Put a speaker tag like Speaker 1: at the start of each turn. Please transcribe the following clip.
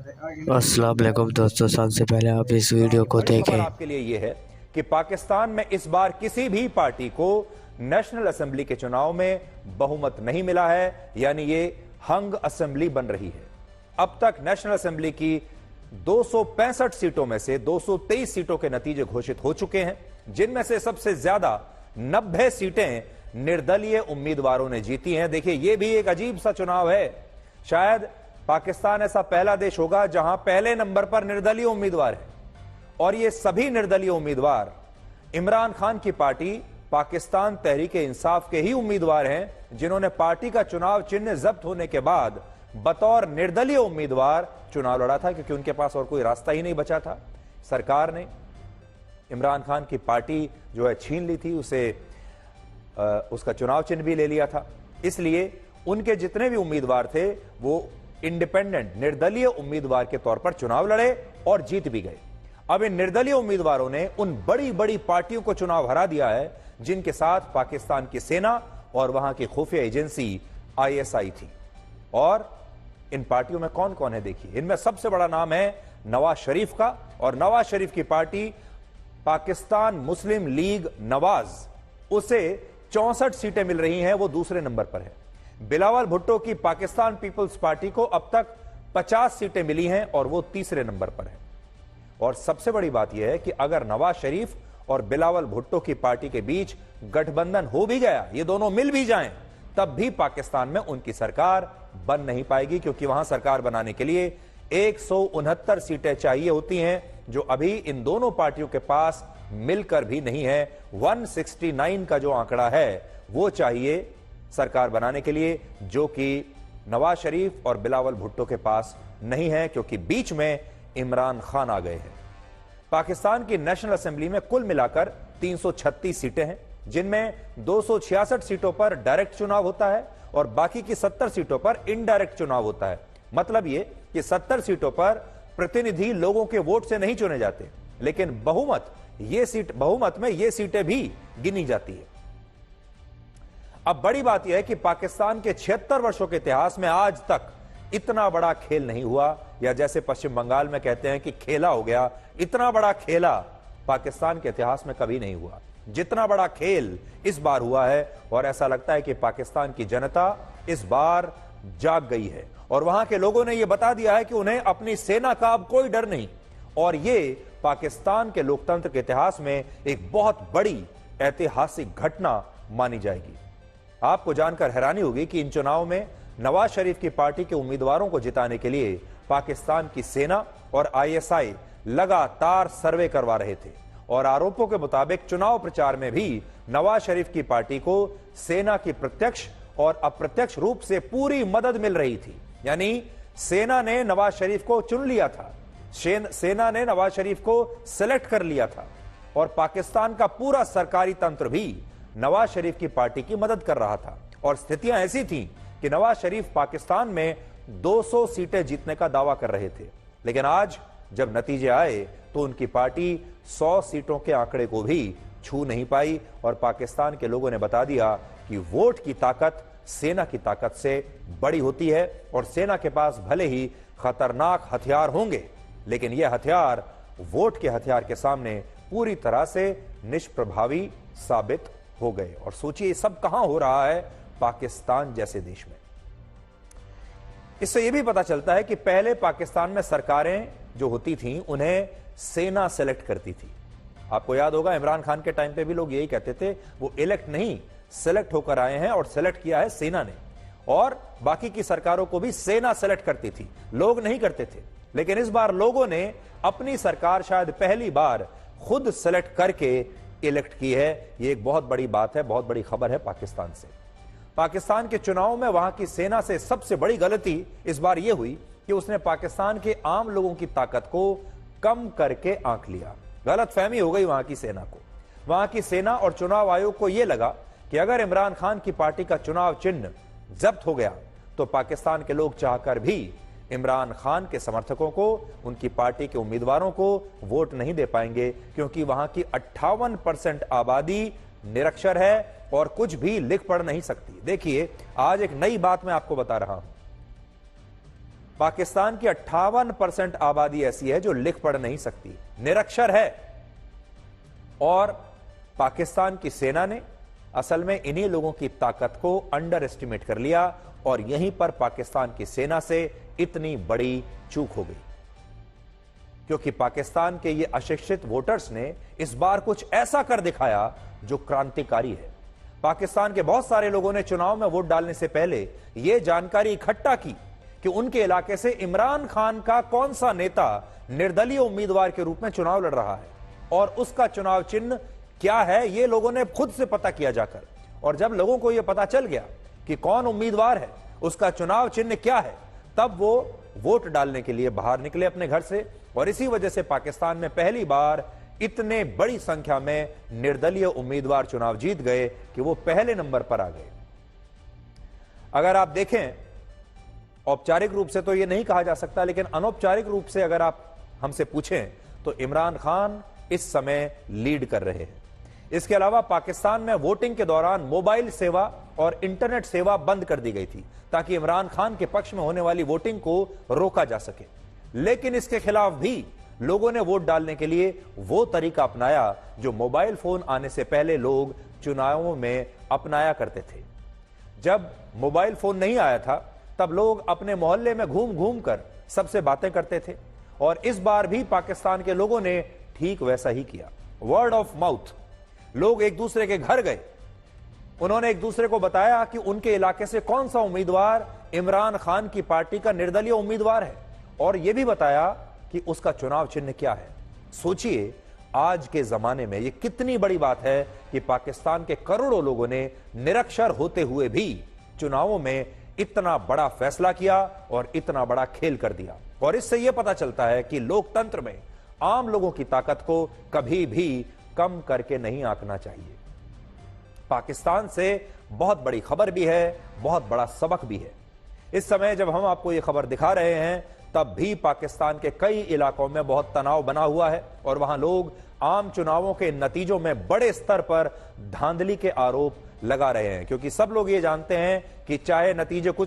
Speaker 1: अस्सलाम वालेकुम दोस्तों, सबसे पहले आप इस वीडियो को देखें।
Speaker 2: आपके लिए यह है कि पाकिस्तान में इस बार किसी भी पार्टी को नेशनल असेंबली के चुनाव में बहुमत नहीं मिला है, यानी ये हंग असेंबली बन रही है। अब तक नेशनल असेंबली की 265 सीटों में से 223 सीटों के नतीजे घोषित हो चुके हैं, जिनमें से सबसे ज्यादा 90 सीटें निर्दलीय उम्मीदवारों ने जीती हैं। देखिए, यह भी एक अजीब सा चुनाव है। शायद पाकिस्तान ऐसा पहला देश होगा जहां पहले नंबर पर निर्दलीय उम्मीदवार है, और ये सभी निर्दलीय उम्मीदवार इमरान खान की पार्टी पाकिस्तान तहरीक इंसाफ के ही उम्मीदवार हैं, जिन्होंने पार्टी का चुनाव चिन्ह जब्त होने के बाद बतौर निर्दलीय उम्मीदवार चुनाव लड़ा था, क्योंकि उनके पास और कोई रास्ता ही नहीं बचा था। सरकार ने इमरान खान की पार्टी जो है छीन ली थी, उसका चुनाव चिन्ह भी ले लिया था। इसलिए उनके जितने भी उम्मीदवार थे वो इंडिपेंडेंट निर्दलीय उम्मीदवार के तौर पर चुनाव लड़े और जीत भी गए। अब इन निर्दलीय उम्मीदवारों ने उन बड़ी बड़ी पार्टियों को चुनाव हरा दिया है, जिनके साथ पाकिस्तान की सेना और वहां की खुफिया एजेंसी ISI थी। और इन पार्टियों में कौन कौन है देखिए, इनमें सबसे बड़ा नाम है नवाज शरीफ का, और नवाज शरीफ की पार्टी पाकिस्तान मुस्लिम लीग नवाज, उसे 64 सीटें मिल रही हैं, वो दूसरे नंबर पर है। बिलावल भुट्टो की पाकिस्तान पीपल्स पार्टी को अब तक 50 सीटें मिली हैं और वो तीसरे नंबर पर है। और सबसे बड़ी बात यह है कि अगर नवाज शरीफ और बिलावल भुट्टो की पार्टी के बीच गठबंधन हो भी गया, ये दोनों मिल भी जाएं, तब भी पाकिस्तान में उनकी सरकार बन नहीं पाएगी, क्योंकि वहां सरकार बनाने के लिए 169 सीटें चाहिए होती हैं, जो अभी इन दोनों पार्टियों के पास मिलकर भी नहीं है। 169 का जो आंकड़ा है वो चाहिए सरकार बनाने के लिए, जो कि नवाज शरीफ और बिलावल भुट्टो के पास नहीं है, क्योंकि बीच में इमरान खान आ गए हैं। पाकिस्तान की नेशनल असेंबली में कुल मिलाकर 336 सीटें हैं, जिनमें 266 सीटों पर डायरेक्ट चुनाव होता है और बाकी की 70 सीटों पर इनडायरेक्ट चुनाव होता है। मतलब यह कि 70 सीटों पर प्रतिनिधि लोगों के वोट से नहीं चुने जाते, लेकिन बहुमत में ये सीटें भी गिनी जाती है। अब बड़ी बात यह है कि पाकिस्तान के 76 वर्षों के इतिहास में आज तक इतना बड़ा खेल नहीं हुआ, या जैसे पश्चिम बंगाल में कहते हैं कि खेला हो गया, इतना बड़ा खेला पाकिस्तान के इतिहास में कभी नहीं हुआ जितना बड़ा खेल इस बार हुआ है। और ऐसा लगता है कि पाकिस्तान की जनता इस बार जाग गई है, और वहां के लोगों ने यह बता दिया है कि उन्हें अपनी सेना का अब कोई डर नहीं। और यह पाकिस्तान के लोकतंत्र के इतिहास में एक बहुत बड़ी ऐतिहासिक घटना मानी जाएगी। आपको जानकर हैरानी होगी कि इन चुनावों में नवाज शरीफ की पार्टी के उम्मीदवारों को जिताने के लिए पाकिस्तान की सेना और ISI लगातार सर्वे करवा रहे थे, और आरोपों के मुताबिक चुनाव प्रचार में भी नवाज शरीफ की पार्टी को सेना की प्रत्यक्ष और अप्रत्यक्ष रूप से पूरी मदद मिल रही थी। यानी सेना ने नवाज शरीफ को चुन लिया था, सेना ने नवाज शरीफ को सिलेक्ट कर लिया था, और पाकिस्तान का पूरा सरकारी तंत्र भी नवाज शरीफ की पार्टी की मदद कर रहा था। और स्थितियां ऐसी थीं कि नवाज शरीफ पाकिस्तान में 200 सीटें जीतने का दावा कर रहे थे, लेकिन आज जब नतीजे आए तो उनकी पार्टी 100 सीटों के आंकड़े को भी छू नहीं पाई, और पाकिस्तान के लोगों ने बता दिया कि वोट की ताकत सेना की ताकत से बड़ी होती है, और सेना के पास भले ही खतरनाक हथियार होंगे, लेकिन यह हथियार वोट के हथियार के सामने पूरी तरह से निष्प्रभावी साबित हो गए। और सोचिए, सब कहां हो रहा है? पाकिस्तान जैसे देश में। इससे यह भी पता चलता है कि पहले पाकिस्तान में सरकारें जो होती थीं, उन्हें सेना सेलेक्ट करती थी। आपको याद होगा, इमरान खान के टाइम पे भी लोग यही कहते थे, वो इलेक्ट नहीं सेलेक्ट होकर आए हैं, और सेलेक्ट किया है सेना ने। और बाकी की सरकारों को भी सेना सेलेक्ट करती थी, लोग नहीं करते थे। लेकिन इस बार लोगों ने अपनी सरकार शायद पहली बार खुद सेलेक्ट करके इलेक्ट की है। यह एक बहुत बड़ी बात है, बहुत बड़ी खबर है पाकिस्तान से। पाकिस्तान के चुनाव में वहां की सेना से सबसे बड़ी गलती इस बार यह हुई कि उसने पाकिस्तान के आम लोगों की ताकत को कम करके आंक लिया। गलतफहमी हो गई वहां की सेना को। वहां की सेना और चुनाव आयोग को यह लगा कि अगर इमरान खान की पार्टी का चुनाव चिन्ह जब्त हो गया तो पाकिस्तान के लोग चाहकर भी इमरान खान के समर्थकों को, उनकी पार्टी के उम्मीदवारों को वोट नहीं दे पाएंगे, क्योंकि वहां की 58% आबादी निरक्षर है और कुछ भी लिख पढ़ नहीं सकती। देखिए, आज एक नई बात मैं आपको बता रहा हूं। पाकिस्तान की 58% आबादी ऐसी है जो लिख पढ़ नहीं सकती, निरक्षर है। और पाकिस्तान की सेना ने असल में इन्हीं लोगों की ताकत को अंडर एस्टिमेट कर लिया और यहीं पर पाकिस्तान की सेना से इतनी बड़ी चूक हो गई, क्योंकि पाकिस्तान के ये अशिक्षित वोटर्स ने इस बार कुछ ऐसा कर दिखाया जो क्रांतिकारी है। पाकिस्तान के बहुत सारे लोगों ने चुनाव में वोट डालने से पहले यह जानकारी इकट्ठा की कि उनके इलाके से इमरान खान का कौन सा नेता निर्दलीय उम्मीदवार के रूप में चुनाव लड़ रहा है और उसका चुनाव चिन्ह क्या है, यह लोगों ने खुद से पता किया जाकर। और जब लोगों को यह पता चल गया कि कौन उम्मीदवार है, उसका चुनाव चिन्ह क्या है, तब वो वोट डालने के लिए बाहर निकले अपने घर से। और इसी वजह से पाकिस्तान में पहली बार इतने बड़ी संख्या में निर्दलीय उम्मीदवार चुनाव जीत गए कि वो पहले नंबर पर आ गए। अगर आप देखें, औपचारिक रूप से तो यह नहीं कहा जा सकता, लेकिन अनौपचारिक रूप से अगर आप हमसे पूछें तो इमरान खान इस समय लीड कर रहे हैं। इसके अलावा पाकिस्तान में वोटिंग के दौरान मोबाइल सेवा और इंटरनेट सेवा बंद कर दी गई थी ताकि इमरान खान के पक्ष में होने वाली वोटिंग को रोका जा सके। लेकिन इसके खिलाफ भी लोगों ने वोट डालने के लिए वो तरीका अपनाया जो मोबाइल फोन आने से पहले लोग चुनावों में अपनाया करते थे। जब मोबाइल फोन नहीं आया था तब लोग अपने मोहल्ले में घूम घूम कर सबसे बातें करते थे, और इस बार भी पाकिस्तान के लोगों ने ठीक वैसा ही किया। वर्ड ऑफ माउथ, लोग एक दूसरे के घर गए, उन्होंने एक दूसरे को बताया कि उनके इलाके से कौन सा उम्मीदवार इमरान खान की पार्टी का निर्दलीय उम्मीदवार है, और यह भी बताया कि उसका चुनाव चिन्ह क्या है। सोचिए आज के जमाने में यह कितनी बड़ी बात है कि पाकिस्तान के करोड़ों लोगों ने निरक्षर होते हुए भी चुनावों में इतना बड़ा फैसला किया और इतना बड़ा खेल कर दिया। और इससे यह पता चलता है कि लोकतंत्र में आम लोगों की ताकत को कभी भी कम करके नहीं आंकना चाहिए। पाकिस्तान से बहुत बड़ी खबर भी है, बहुत बड़ा सबक भी है। इस समय जब हम आपको यह खबर दिखा रहे हैं तब भी पाकिस्तान के कई इलाकों में बहुत तनाव बना हुआ है और वहां लोग आम चुनावों के नतीजों में बड़े स्तर पर धांधली के आरोप लगा रहे हैं, क्योंकि सब लोग ये जानते हैं कि चाहे नतीजे कुछ